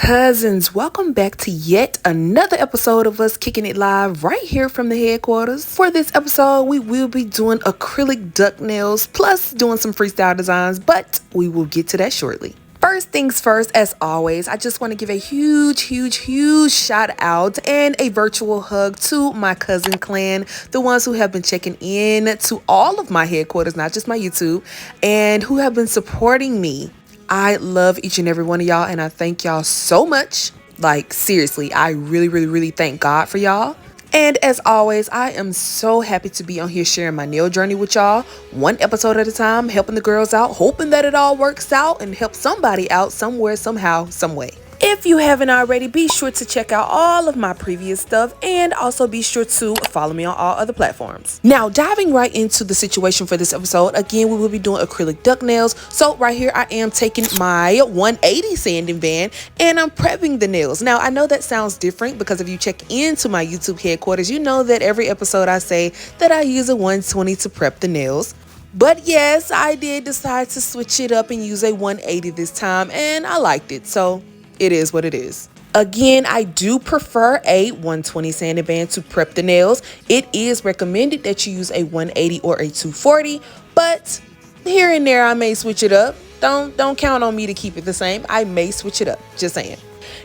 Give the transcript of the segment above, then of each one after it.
Cousins, welcome back to yet another episode of us kicking it live right here from the headquarters. For this episode, we will be doing acrylic duck nails plus doing some freestyle designs, but we will get to that shortly. First things first, as always, I just want to give a huge shout out and a virtual hug to my cousin clan, the ones who have been checking in to all of my headquarters, not just my YouTube, and who have been supporting me. I love each and every one of y'all, and I thank y'all so much. Like, seriously, I really thank God for y'all. And as always, I am so happy to be on here sharing my nail journey with y'all, one episode at a time, helping the girls out, hoping that it all works out and help somebody out somewhere, somehow, some way. If you haven't already, be sure to check out all of my previous stuff and also be sure to follow me on all other platforms. Now, diving right into the situation for this episode, again, we will be doing acrylic duck nails. So right here, I am taking my 180 sanding band and I'm prepping the nails. Now, I know that sounds different because if you check into my YouTube headquarters, you know that every episode I say that I use a 120 to prep the nails. But yes, I did decide to switch it up and use a 180 this time, and I liked it. So it is what it is. Again, I do prefer a 120 sanding band to prep the nails. It is recommended that you use a 180 or a 240, but here and there I may switch it up. Don't count on me to keep it the same. I may switch it up, just saying.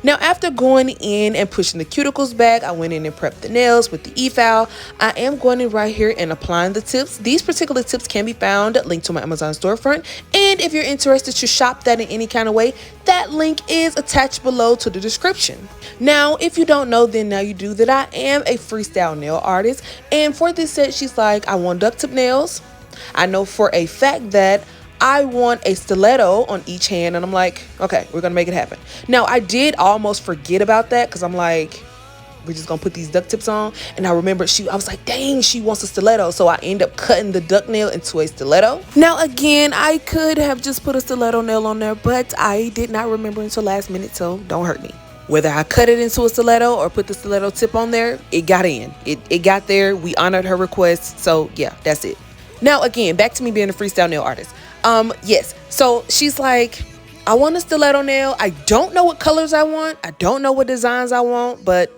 Now, after going in and pushing the cuticles back, I went in and prepped the nails with the e-file. I am going in right here and applying the tips. These particular tips can be found linked to my Amazon storefront. And if you're interested to shop that in any kind of way, that link is attached below to the description. Now, if you don't know, then now you do, that I am a freestyle nail artist. And for this set, she's like, I want duck tip nails. I know for a fact that I want a stiletto on each hand, and I'm like, okay, we're gonna make it happen. Now, I did almost forget about that because I'm like, we're just gonna put these duck tips on, and I remember I was like, dang, she wants a stiletto, so I end up cutting the duck nail into a stiletto. Now, again, I could have just put a stiletto nail on there, but I did not remember until last minute, so don't hurt me. Whether I cut it into a stiletto or put the stiletto tip on there, it got in. It got there. We honored her request, so yeah, that's it. Now, again, back to me being a freestyle nail artist. Yes, so she's like, I want a stiletto nail. I don't know what colors I want. I don't know what designs I want, but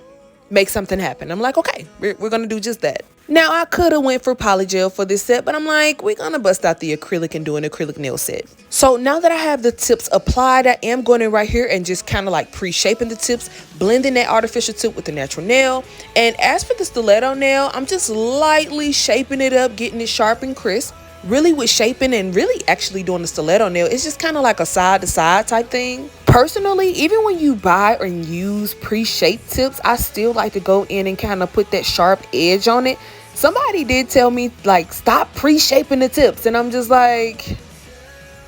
make something happen. I'm like, okay, we're gonna do just that. Now, I could have went for polygel for this set, but I'm like, we're gonna bust out the acrylic and do an acrylic nail set. So now that I have the tips applied, I am going in right here and just kind of like pre-shaping the tips, blending that artificial tip with the natural nail. And as for the stiletto nail, I'm just lightly shaping it up, getting it sharp and crisp. Really with shaping and really actually doing the stiletto nail, it's just kind of like a side to side type thing. Personally, even when you buy or use pre-shaped tips, I still like to go in and kind of put that sharp edge on it. Somebody did tell me, like, stop pre-shaping the tips, and I'm just like,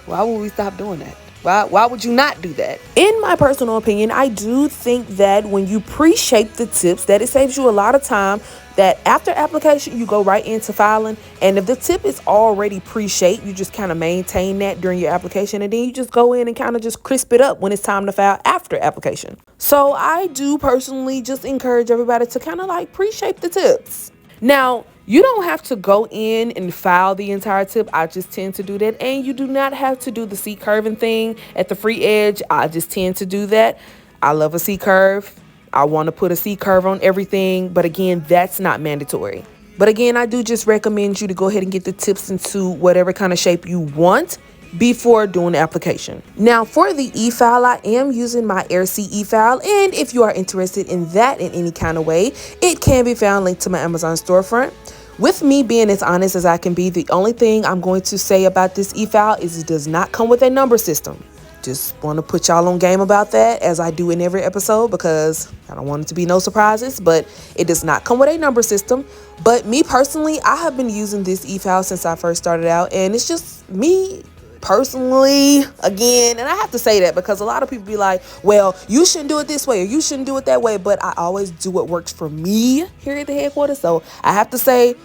why would we stop doing that? Why would you not do that? In my personal opinion, I do think that when you pre-shape the tips, that it saves you a lot of time, that after application, you go right into filing. And if the tip is already pre-shaped, you just kind of maintain that during your application. And then you just go in and kind of just crisp it up when it's time to file after application. So I do personally just encourage everybody to kind of like pre-shape the tips. Now, you don't have to go in and file the entire tip. I just tend to do that. And you do not have to do the C-curving thing at the free edge. I just tend to do that. I love a C-curve. I want to put a C-curve on everything. But again, that's not mandatory. But again, I do just recommend you to go ahead and get the tips into whatever kind of shape you want before doing the application. Now, for the e-file, I am using my AirC e-file, and if you are interested in that in any kind of way, it can be found linked to my Amazon storefront. With me being as honest as I can be, the only thing I'm going to say about this e-file is it does not come with a number system. Just want to put y'all on game about that, as I do in every episode, because I don't want it to be no surprises, but it does not come with a number system. But me personally, I have been using this e-file since I first started out, and it's just me personally, again, and I have to say that because a lot of people be like, well, you shouldn't do it this way or you shouldn't do it that way, but I always do what works for me here at the headquarters. So I have to say,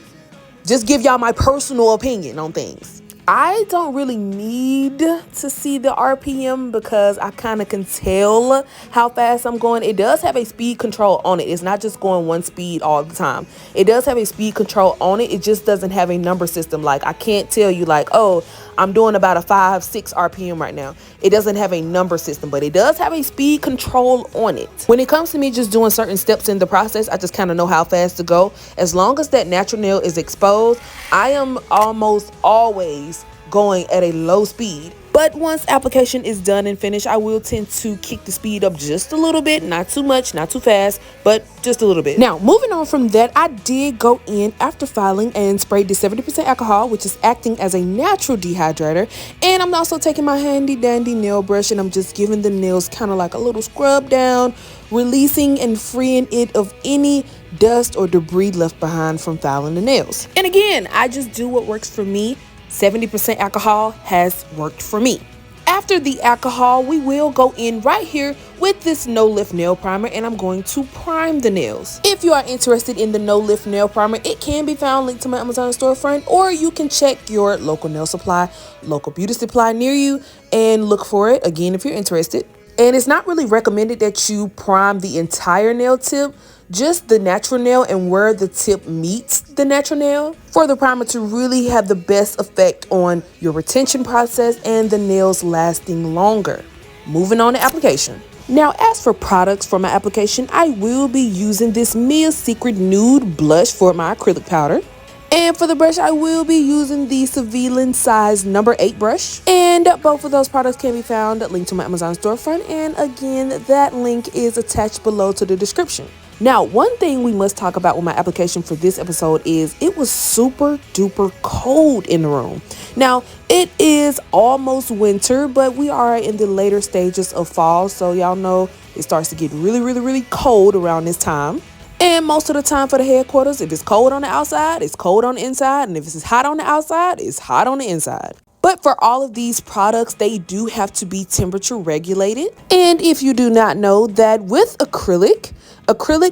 just give y'all my personal opinion on things. I don't really need to see the RPM because I kind of can tell how fast I'm going. It does have a speed control on it. It's not just going one speed all the time. It does have a speed control on it. It just doesn't have a number system. Like, I can't tell you like, oh, I'm doing about a 5-6 RPM right now. It doesn't have a number system, but it does have a speed control on it. When it comes to me just doing certain steps in the process, I just kind of know how fast to go. As long as that natural nail is exposed, I am almost always going at a low speed. But once application is done and finished, I will tend to kick the speed up just a little bit, not too much, not too fast, but just a little bit. Now, moving on from that, I did go in after filing and sprayed the 70% alcohol, which is acting as a natural dehydrator. And I'm also taking my handy dandy nail brush and I'm just giving the nails kind of like a little scrub down, releasing and freeing it of any dust or debris left behind from filing the nails. And again, I just do what works for me. 70% alcohol has worked for me. After the alcohol, we will go in right here with this no lift nail primer and I'm going to prime the nails. If you are interested in the no lift nail primer, it can be found linked to my Amazon storefront, or you can check your local nail supply, local beauty supply near you and look for it again if you're interested. And it's not really recommended that you prime the entire nail tip, just the natural nail and where the tip meets the natural nail, for the primer to really have the best effect on your retention process and the nails lasting longer. Moving on to application. Now, as for products for my application, I will be using this Mia's Secret Nude Blush for my acrylic powder. And for the brush, I will be using the Cevilan size number 8 brush. And both of those products can be found linked to my Amazon storefront. And again, that link is attached below to the description. Now, one thing we must talk about with my application for this episode is it was super duper cold in the room. Now, it is almost winter, but we are in the later stages of fall. So y'all know it starts to get really cold around this time. And most of the time for the headquarters, if it's cold on the outside, it's cold on the inside. And if it's hot on the outside, it's hot on the inside. But for all of these products, they do have to be temperature regulated. And if you do not know that with acrylic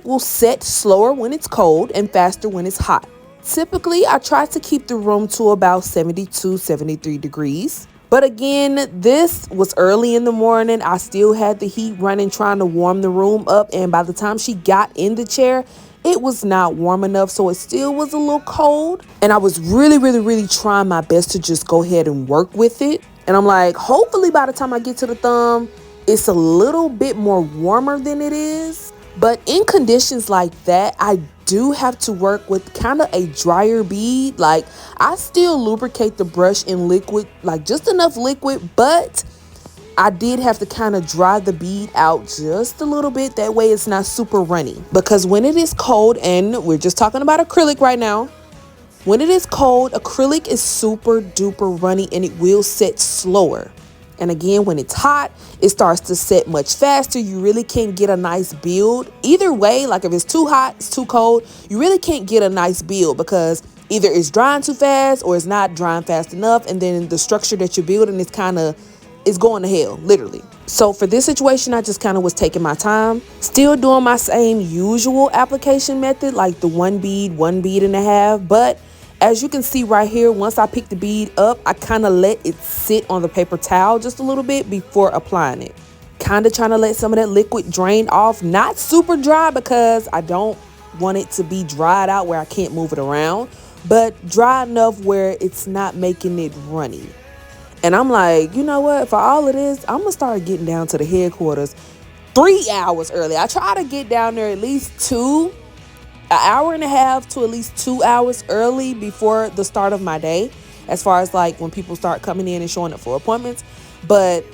will set slower when it's cold and faster when it's hot. Typically, I try to keep the room to about 72, 73 degrees. But again, this was early in the morning. I still had the heat running, trying to warm the room up. And by the time she got in the chair, it was not warm enough. So it still was a little cold. And I was really trying my best to just go ahead and work with it. And I'm like, hopefully by the time I get to the thumb, it's a little bit more warmer than it is. But in conditions like that, I do have to work with kind of a drier bead. Like, I still lubricate the brush in liquid, like just enough liquid, but I did have to kind of dry the bead out just a little bit. That way it's not super runny. Because when it is cold, and we're just talking about acrylic right now, when it is cold, acrylic is super duper runny and it will set slower. And again, when it's hot, it starts to set much faster. You really can't get a nice build. Either way, like if it's too hot, it's too cold, you really can't get a nice build because either it's drying too fast or it's not drying fast enough. And then the structure that you're building is is going to hell, literally. So for this situation, I just kind of was taking my time, still doing my same usual application method, like the one bead and a half. But as you can see right here, once I pick the bead up, I kind of let it sit on the paper towel just a little bit before applying it. Kind of trying to let some of that liquid drain off. Not super dry because I don't want it to be dried out where I can't move it around, but dry enough where it's not making it runny. And I'm like, you know what? For all of this, I'm going to start getting down to the headquarters 3 hours early. I try to get down there at least an hour and a half to at least 2 hours early before the start of my day, as far as like when people start coming in and showing up for appointments. But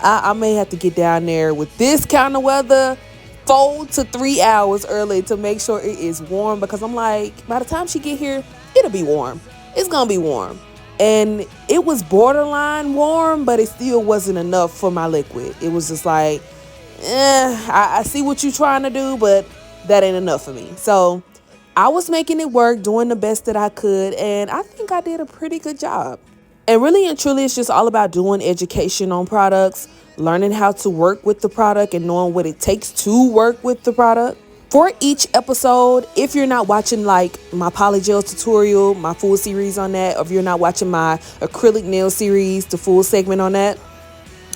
I may have to get down there with this kind of weather 4 to 3 hours early to make sure it is warm, because I'm like, by the time she get here, it'll be warm. It's gonna be warm. And it was borderline warm, but it still wasn't enough for my liquid. It was just like, I see what you're trying to do, but that ain't enough for me. So I was making it work, doing the best that I could, and I think I did a pretty good job. And really and truly, it's just all about doing education on products, learning how to work with the product and knowing what it takes to work with the product. For each episode, if you're not watching like my polygel tutorial, my full series on that, or if you're not watching my acrylic nail series, the full segment on that,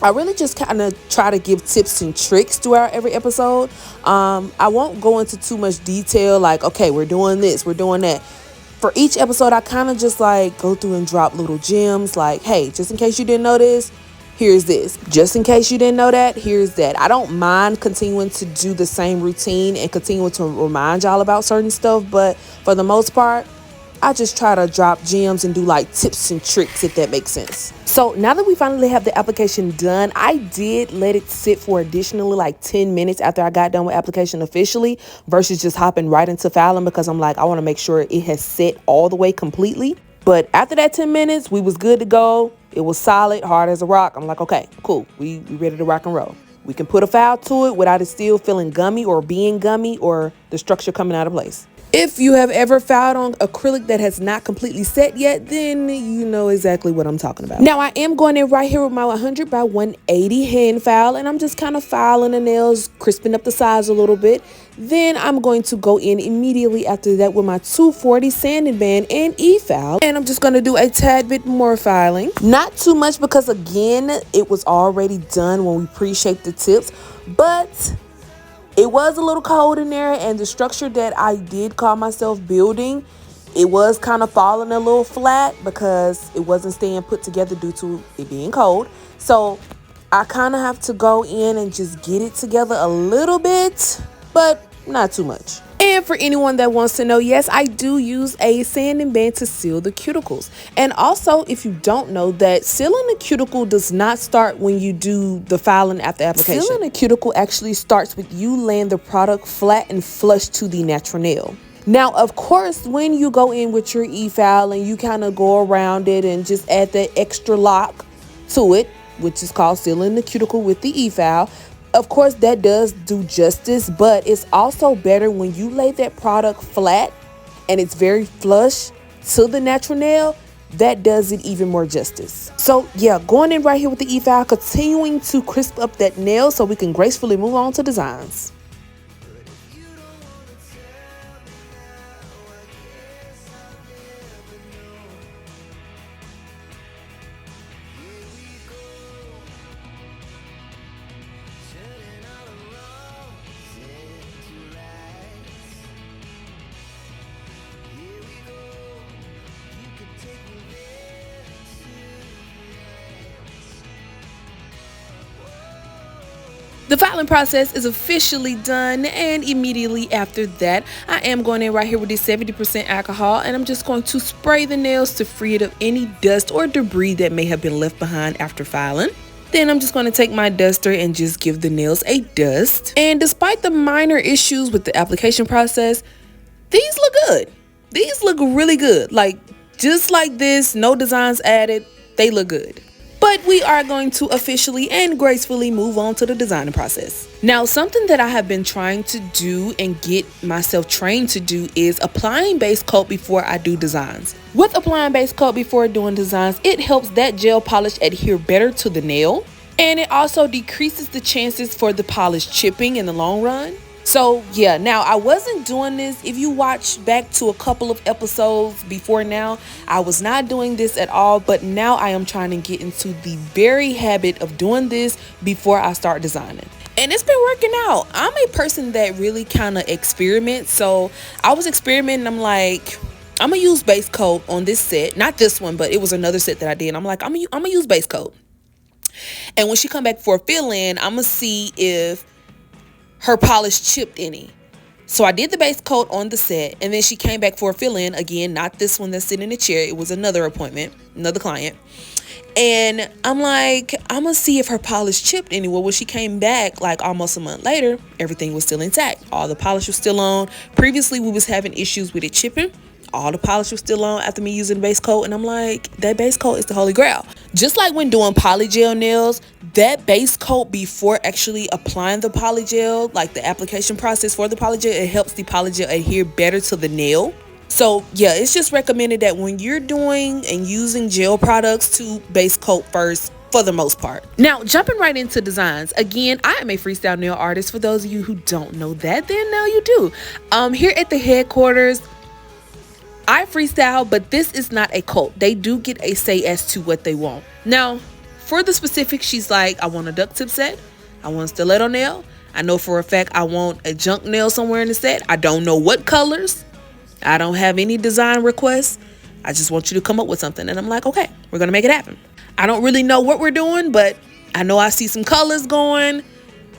I really just kind of try to give tips and tricks throughout every episode. I won't go into too much detail like, okay, we're doing this, we're doing that. For each episode, I kind of just like go through and drop little gems like, hey, just in case you didn't know this, here's this. Just in case you didn't know that, here's that. I don't mind continuing to do the same routine and continuing to remind y'all about certain stuff, but for the most part, I just try to drop gems and do like tips and tricks, if that makes sense. So now that we finally have the application done, I did let it sit for additionally like 10 minutes after I got done with application officially versus just hopping right into filing, because I'm like, I want to make sure it has set all the way completely. But after that 10 minutes, we was good to go. It was solid, hard as a rock. I'm like, okay, cool. We ready to rock and roll. We can put a file to it without it still feeling gummy or being gummy or the structure coming out of place. If you have ever filed on acrylic that has not completely set yet, then you know exactly what I'm talking about. Now I am going in right here with my 100 by 180 hand file, and I'm just kind of filing the nails, crisping up the size a little bit. Then I'm going to go in immediately after that with my 240 sanding band and e-file, and I'm just going to do a tad bit more filing. Not too much because again, it was already done when we pre-shaped the tips, but it was a little cold in there, and the structure that I did call myself building, it was kind of falling a little flat because it wasn't staying put together due to it being cold. So I kind of have to go in and just get it together a little bit, but not too much. And for anyone that wants to know, yes, I do use a sanding band to seal the cuticles. And also, if you don't know, that sealing the cuticle does not start when you do the filing after application. Sealing a cuticle actually starts with you laying the product flat and flush to the natural nail. Now, of course, when you go in with your e-file and you kind of go around it and just add that extra lock to it, which is called sealing the cuticle with the e-file, of course, that does do justice, but it's also better when you lay that product flat and it's very flush to the natural nail. That does it even more justice. So yeah, going in right here with the e-file, continuing to crisp up that nail so we can gracefully move on to designs. The filing process is officially done, and immediately after that, I am going in right here with this 70% alcohol, and I'm just going to spray the nails to free it of any dust or debris that may have been left behind after filing. Then I'm just going to take my duster and just give the nails a dust. And despite the minor issues with the application process, these look good. These look really good. Like, just like this, no designs added, they look good. But we are going to officially and gracefully move on to the designing process. Now, something that I have been trying to do and get myself trained to do is applying base coat before I do designs. With applying base coat before doing designs, it helps that gel polish adhere better to the nail, and it also decreases the chances for the polish chipping in the long run. So yeah, now I wasn't doing this. If you watch back to a couple of episodes before now, I was not doing this at all, but now I am trying to get into the very habit of doing this before I start designing. And it's been working out. I'm a person that really kind of experiments. So I was experimenting. I'm like, I'm gonna use base coat on this set, not this one, but it was another set that I did. I'm like, I'm gonna use base coat. And when she come back for a fill-in, I'm gonna see if her polish chipped any. So I did the base coat on the set, and then she came back for a fill-in again, not this one that's sitting in the chair. It was another appointment, another client. And I'm like, I'm gonna see if her polish chipped any. Well, when she came back like almost a month later, everything was still intact. All the polish was still on. Previously, we was having issues with it chipping. All the polish was still on after me using the base coat, and I'm like, that base coat is the holy grail. Just like when doing polygel nails, that base coat before actually applying the polygel, like the application process for the polygel, it helps the polygel adhere better to the nail. So yeah, it's just recommended that when you're doing and using gel products to base coat first, for the most part. Now, jumping right into designs. Again, I am a freestyle nail artist. For those of you who don't know that, then now you do. Here at the headquarters, I freestyle, but this is not a cult. They do get a say as to what they want. Now, for the specifics, she's like, I want a duct tip set. I want a stiletto nail. I know for a fact I want a junk nail somewhere in the set. I don't know what colors. I don't have any design requests. I just want you to come up with something. And I'm like, okay, we're going to make it happen. I don't really know what we're doing, but I know I see some colors going.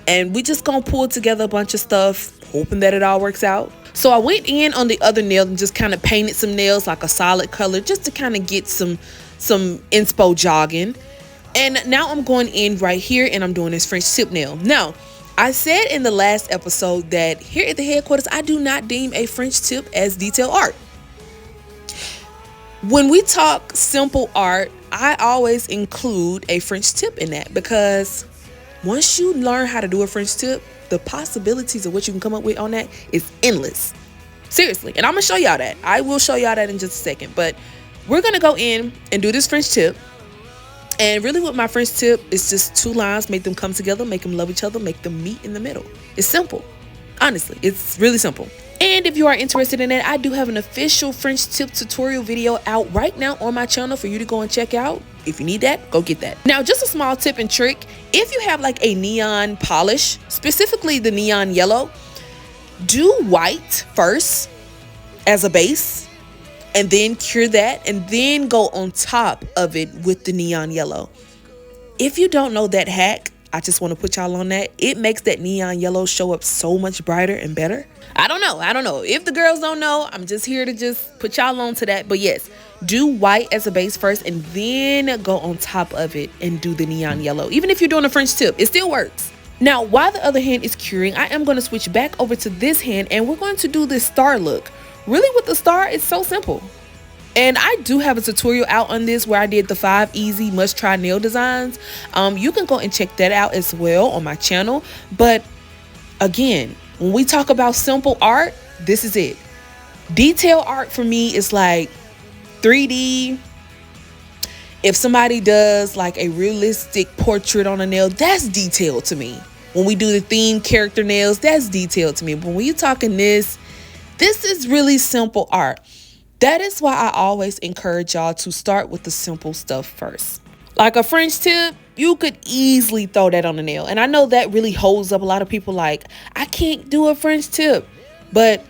And we just going to pull together a bunch of stuff, hoping that it all works out. So I went in on the other nail and just kind of painted some nails like a solid color just to kind of get some inspo jogging. And now I'm going in right here and I'm doing this French tip nail. Now, I said in the last episode that here at the headquarters, I do not deem a French tip as detail art. When we talk simple art, I always include a French tip in that, because once you learn how to do a French tip, the possibilities of what you can come up with on that is endless. Seriously. And I'm going to show y'all that. I will show y'all that in just a second. But we're going to go in and do this French tip. And really with my French tip, it's just 2 lines, make them come together, make them love each other, make them meet in the middle. It's simple. Honestly, it's really simple. And if you are interested in that, I do have an official French tip tutorial video out right now on my channel for you to go and check out. If you need that, go get that. Now, just a small tip and trick. If you have like a neon polish, specifically the neon yellow, do white first as a base and then cure that and then go on top of it with the neon yellow. If you don't know that hack, I just want to put y'all on that. It makes that neon yellow show up so much brighter and better. I don't know. If the girls don't know, I'm just here to just put y'all on to that. But yes, do white as a base first and then go on top of it and do the neon yellow. Even if you're doing a French tip, it still works. Now, while the other hand is curing, I am going to switch back over to this hand and we're going to do this star look. Really with the star, it's so simple. And I do have a tutorial out on this where I did the 5 easy must try nail designs. You can go and check that out as well on my channel. But again, when we talk about simple art, this is it. Detail art for me is like 3D. If somebody does like a realistic portrait on a nail, that's detailed to me. When we do the theme character nails, that's detailed to me. But when you're talking this is really simple art. That is why I always encourage y'all to start with the simple stuff first. Like a French tip, you could easily throw that on the nail. And I know that really holds up a lot of people like, I can't do a French tip. But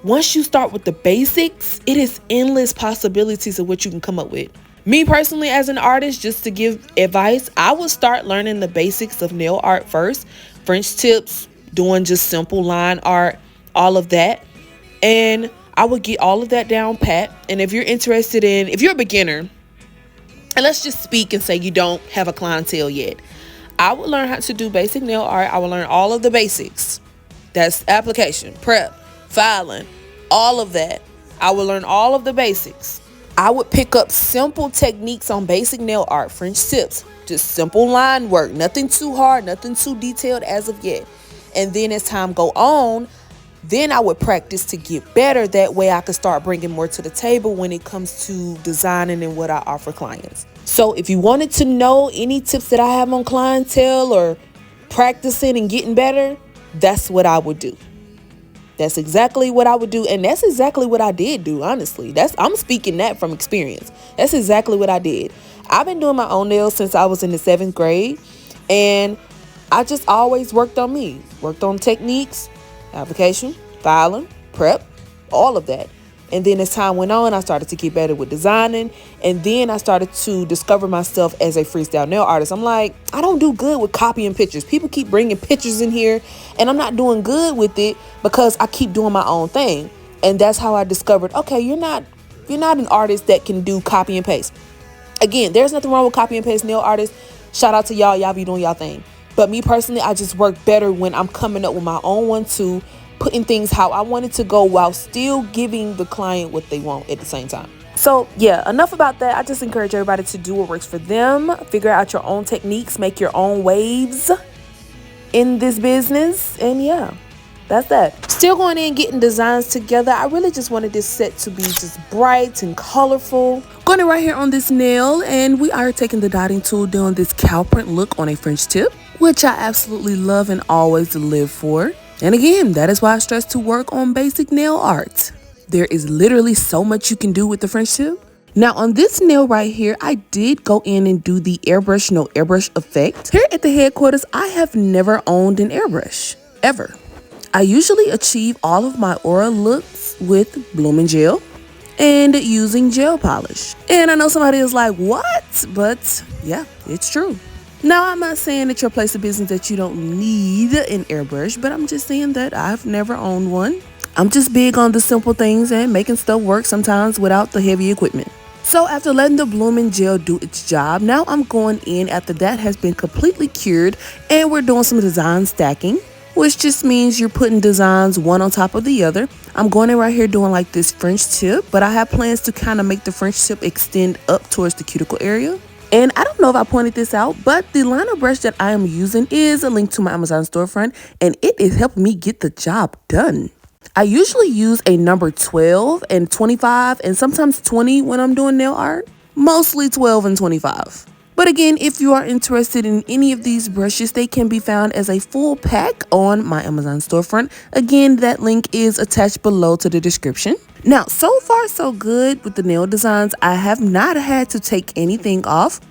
once you start with the basics, it is endless possibilities of what you can come up with. Me personally, as an artist, just to give advice, I would start learning the basics of nail art first. French tips, doing just simple line art, all of that. And I would get all of that down pat. And if you're interested in, if you're a beginner, and let's just speak and say you don't have a clientele yet, I would learn how to do basic nail art. I would learn all of the basics. That's application, prep, filing, all of that. I would learn all of the basics. I would pick up simple techniques on basic nail art, French tips, just simple line work, nothing too hard, nothing too detailed as of yet. And then as time go on, then I would practice to get better. That way I could start bringing more to the table when it comes to designing and what I offer clients. So if you wanted to know any tips that I have on clientele or practicing and getting better, that's what I would do. That's exactly what I would do. And that's exactly what I did do, honestly. I'm speaking that from experience. That's exactly what I did. I've been doing my own nails since I was in the 7th grade. And I just always worked on me. Worked on techniques, application, filing, prep, all of that. And then as time went on, I started to get better with designing. And then I started to discover myself as a freestyle nail artist. I'm like, I don't do good with copying pictures. People keep bringing pictures in here and I'm not doing good with it because I keep doing my own thing. And that's how I discovered, okay, you're not an artist that can do copy and paste. Again, there's nothing wrong with copy and paste nail artists. Shout out to y'all. Y'all be doing y'all thing. But me personally, I just work better when I'm coming up with my own one too, putting things how I want it to go while still giving the client what they want at the same time. So yeah, enough about that. I just encourage everybody to do what works for them. Figure out your own techniques, make your own waves in this business. And yeah, that's that. Still going in getting designs together. I really just wanted this set to be just bright and colorful. Going in right here on this nail, and we are taking the dotting tool, doing this cow print look on a French tip, which I absolutely love and always live for. And again, that is why I stress to work on basic nail art. There is literally so much you can do with the French tip. Now on this nail right here, I did go in and do the airbrush no airbrush effect. Here at the headquarters, I have never owned an airbrush, ever. I usually achieve all of my aura looks with blooming gel and using gel polish. And I know somebody is like, what? But yeah, it's true. Now, I'm not saying at your place of business that you don't need an airbrush, but I'm just saying that I've never owned one. I'm just big on the simple things and making stuff work sometimes without the heavy equipment. So after letting the blooming gel do its job, now I'm going in after that has been completely cured, and we're doing some design stacking, which just means you're putting designs one on top of the other. I'm going in right here doing like this French tip, but I have plans to kind of make the French tip extend up towards the cuticle area. And I don't know if I pointed this out, but the liner brush that I am using is a link to my Amazon storefront, and it is helping me get the job done. I usually use a number 12 and 25 and sometimes 20 when I'm doing nail art, mostly 12 and 25. But again, if you are interested in any of these brushes, they can be found as a full pack on my Amazon storefront. Again, that link is attached below to the description. Now, so far so good with the nail designs. I have not had to take anything off.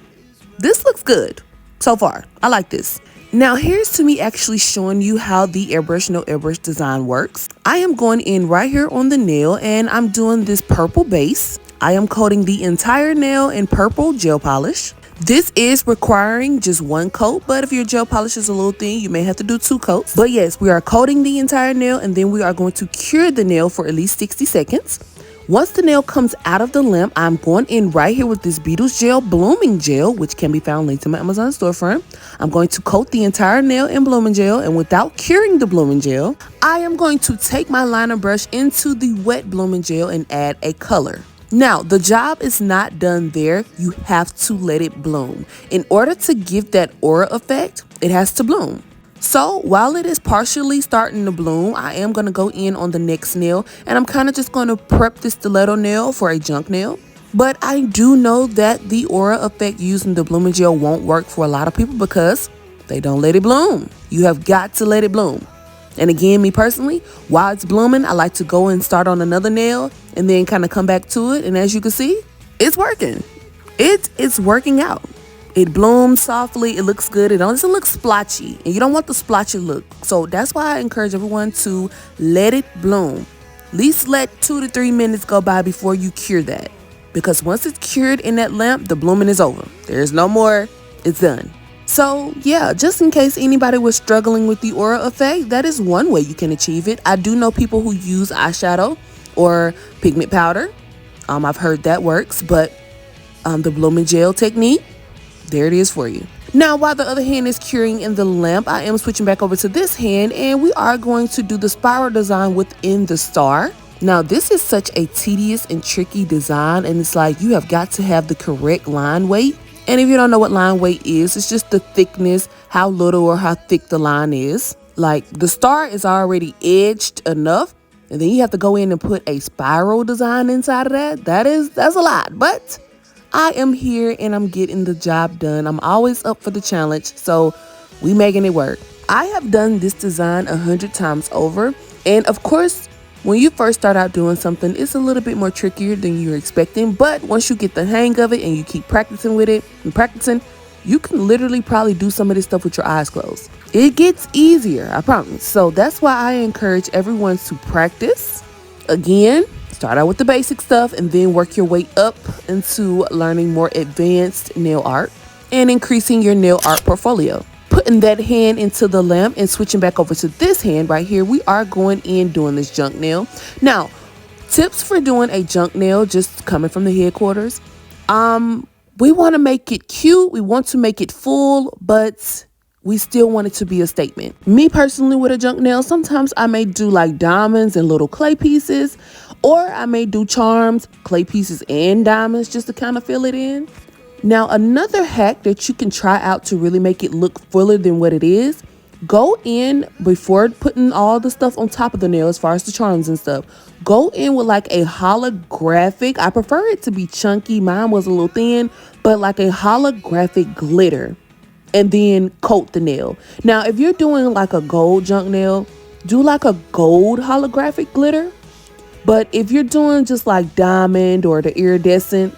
This looks good so far. I like this. Now here's to me actually showing you how the airbrush no airbrush design works. I am going in right here on the nail and I'm doing this purple base. I am coating the entire nail in purple gel polish. This is requiring just one coat, but if your gel polish is a little thin, you may have to do 2 coats. But yes, we are coating the entire nail and then we are going to cure the nail for at least 60 seconds. Once the nail comes out of the lamp, I'm going in right here with this Beetles Gel Blooming Gel, which can be found linked to my Amazon storefront. I'm going to coat the entire nail in blooming gel, and without curing the blooming gel, I am going to take my liner brush into the wet blooming gel and add a color. Now, the job is not done there. You have to let it bloom. In order to give that aura effect, it has to bloom. So while it is partially starting to bloom, I am going to go in on the next nail, and I'm kind of just going to prep this stiletto nail for a junk nail. But I do know that the aura effect using the blooming gel won't work for a lot of people because they don't let it bloom. You have got to let it bloom. And again, me personally, while it's blooming, I like to go and start on another nail and then kind of come back to it. And as you can see, it's working. It's working out. It blooms softly, it looks good, it doesn't look splotchy, and you don't want the splotchy look. So that's why I encourage everyone to let it bloom. At least let 2 to 3 minutes go by before you cure that. Because once it's cured in that lamp, the blooming is over. There's no more, it's done. So yeah, just in case anybody was struggling with the aura effect, that is one way you can achieve it. I do know people who use eyeshadow or pigment powder. I've heard that works, but the blooming gel technique, there it is for you. Now, while the other hand is curing in the lamp, I am switching back over to this hand, and we are going to do the spiral design within the star. Now, this is such a tedious and tricky design, and it's like you have got to have the correct line weight. And if you don't know what line weight is, it's just the thickness, how little or how thick the line is. Like the star is already edged enough, and then you have to go in and put a spiral design inside of that. That's a lot, but I am here and I'm getting the job done. I'm always up for the challenge, so we making it work. I have done this design 100 times over, and of course, when you first start out doing something, it's a little bit more trickier than you're expecting, but once you get the hang of it and you keep practicing with it and practicing, you can literally probably do some of this stuff with your eyes closed. It gets easier, I promise. So that's why I encourage everyone to practice. Again, start out with the basic stuff and then work your way up into learning more advanced nail art and increasing your nail art portfolio. Putting that hand into the lamp and switching back over to this hand right here, we are going in doing this junk nail. Now, tips for doing a junk nail, just coming from the headquarters. We want to make it cute. We want to make it full, but we still want it to be a statement. Me personally with a junk nail, sometimes I may do like diamonds and little clay pieces, or I may do charms, clay pieces and diamonds just to kind of fill it in. Now, another hack that you can try out to really make it look fuller than what it is Go in before putting all the stuff on top of the nail as far as the charms and stuff. Go in with like a holographic. I prefer it to be chunky. Mine was a little thin, but like a holographic glitter. And then coat the nail. Now, if you're doing like a gold junk nail, do like a gold holographic glitter. But if you're doing just like diamond or the iridescent,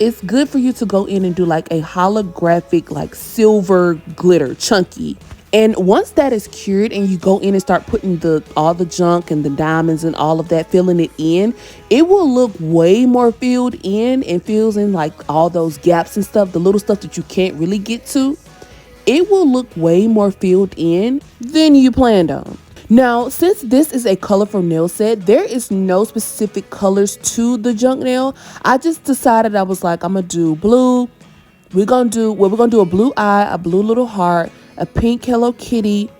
it's good for you to go in and do like a holographic like silver glitter, chunky. And once that is cured and you go in and start putting all the junk and the diamonds and all of that, filling it in, it will look way more filled in and fills in like all those gaps and stuff, the little stuff that you can't really get to. It will look way more filled in than you planned on. Now, since this is a colorful nail set, there is no specific colors to the junk nail. I just decided, I was like, I'm gonna do blue. We're gonna do a blue eye, a blue little heart, a pink Hello Kitty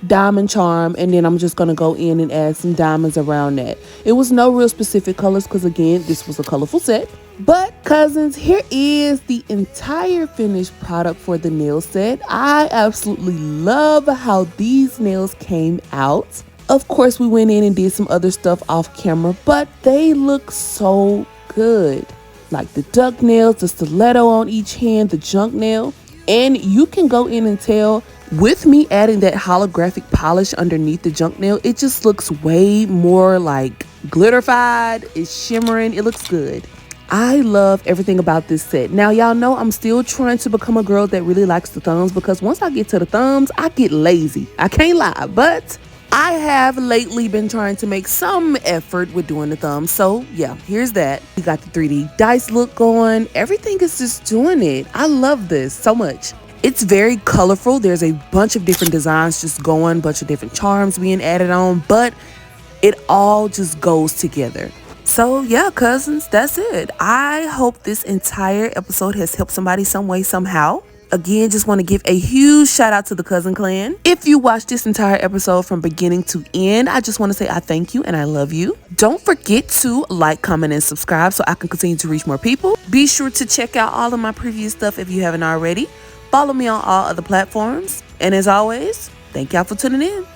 diamond charm, and then I'm just gonna go in and add some diamonds around that. It was no real specific colors because again, this was a colorful set. But cousins, here is the entire finished product for the nail set. I absolutely love how these nails came out. Of course, we went in and did some other stuff off camera, but they look so good. Like the duck nails, the stiletto on each hand, the junk nail. And you can go in and tell, with me adding that holographic polish underneath the junk nail, it just looks way more like glitterified. It's shimmering. It looks good. I love everything about this set. Now, y'all know I'm still trying to become a girl that really likes the thumbs, because once I get to the thumbs, I get lazy. I can't lie, but I have lately been trying to make some effort with doing the thumbs. So yeah, here's that. We got the 3D dice look going. Everything is just doing it. I love this so much. It's very colorful. There's a bunch of different designs just going, bunch of different charms being added on, but it all just goes together. So yeah, cousins, that's it. I hope this entire episode has helped somebody some way, somehow. Again, just want to give a huge shout out to the Cousin Clan. If you watched this entire episode from beginning to end, I just want to say I thank you and I love you. Don't forget to like, comment, and subscribe so I can continue to reach more people. Be sure to check out all of my previous stuff if you haven't already. Follow me on all other platforms. And as always, thank y'all for tuning in.